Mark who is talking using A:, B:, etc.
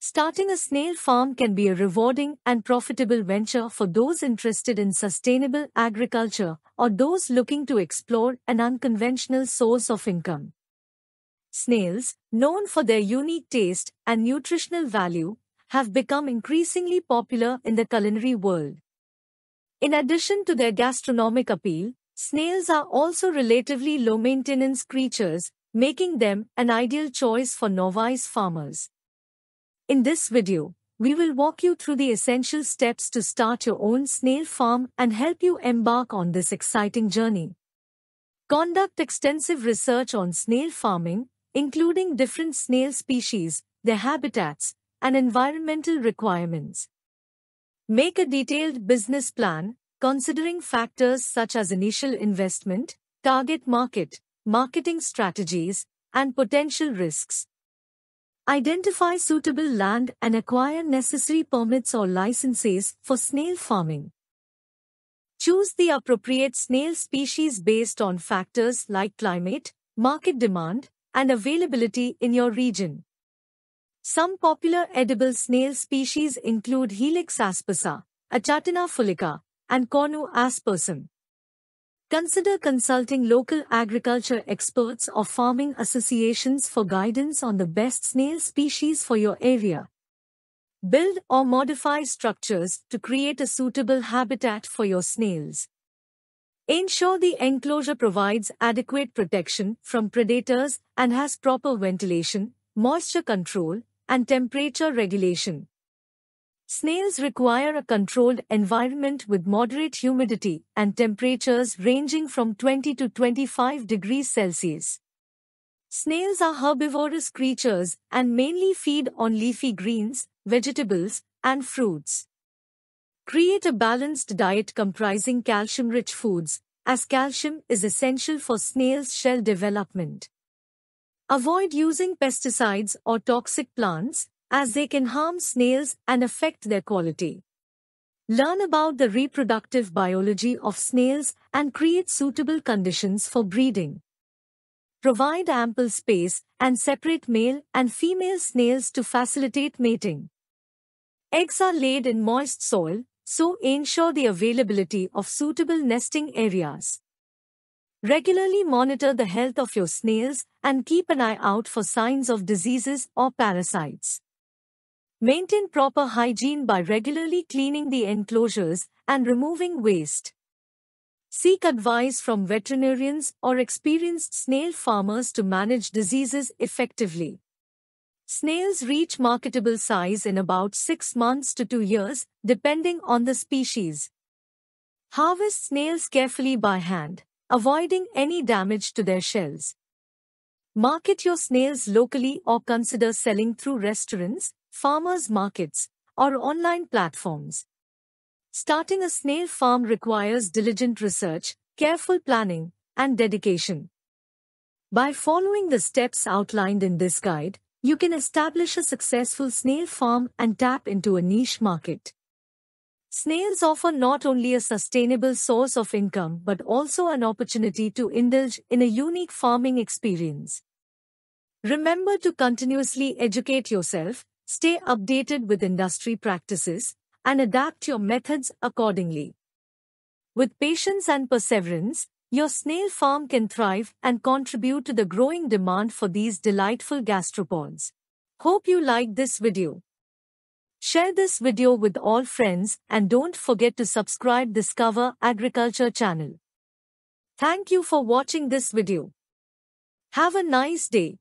A: Starting a snail farm can be a rewarding and profitable venture for those interested in sustainable agriculture or those looking to explore an unconventional source of income. Snails, known for their unique taste and nutritional value, have become increasingly popular in the culinary world. In addition to their gastronomic appeal, snails are also relatively low-maintenance creatures, making them an ideal choice for novice farmers. In this video, we will walk you through the essential steps to start your own snail farm and help you embark on this exciting journey. Conduct extensive research on snail farming, including different snail species, their habitats, and environmental requirements. Make a detailed business plan, considering factors such as initial investment, target market, marketing strategies, and potential risks. Identify suitable land and acquire necessary permits or licenses for snail farming. Choose the appropriate snail species based on factors like climate, market demand, and availability in your region. Some popular edible snail species include Helix aspersa, Achatina fulica, and Cornu aspersum. Consider consulting local agriculture experts or farming associations for guidance on the best snail species for your area. Build or modify structures to create a suitable habitat for your snails. Ensure the enclosure provides adequate protection from predators and has proper ventilation, moisture control, and temperature regulation. Snails require a controlled environment with moderate humidity and temperatures ranging from 20 to 25 degrees Celsius. Snails are herbivorous creatures and mainly feed on leafy greens, vegetables, and fruits. Create a balanced diet comprising calcium-rich foods, as calcium is essential for snails' shell development. Avoid using pesticides or toxic plants, as they can harm snails and affect their quality. Learn about the reproductive biology of snails and create suitable conditions for breeding. Provide ample space and separate male and female snails to facilitate mating. Eggs are laid in moist soil, so ensure the availability of suitable nesting areas. Regularly monitor the health of your snails and keep an eye out for signs of diseases or parasites. Maintain proper hygiene by regularly cleaning the enclosures and removing waste. Seek advice from veterinarians or experienced snail farmers to manage diseases effectively. Snails reach marketable size in about 6 months to 2 years, depending on the species. Harvest snails carefully by hand, avoiding any damage to their shells. Market your snails locally or consider selling through restaurants, farmers' markets, or online platforms. Starting a snail farm requires diligent research, careful planning, and dedication. By following the steps outlined in this guide, you can establish a successful snail farm and tap into a niche market. Snails offer not only a sustainable source of income but also an opportunity to indulge in a unique farming experience. Remember to continuously educate yourself, stay updated with industry practices, and adapt your methods accordingly. With patience and perseverance, your snail farm can thrive and contribute to the growing demand for these delightful gastropods. Hope you liked this video. Share this video with all friends and don't forget to subscribe to Discover Agriculture channel. Thank you for watching this video. Have a nice day.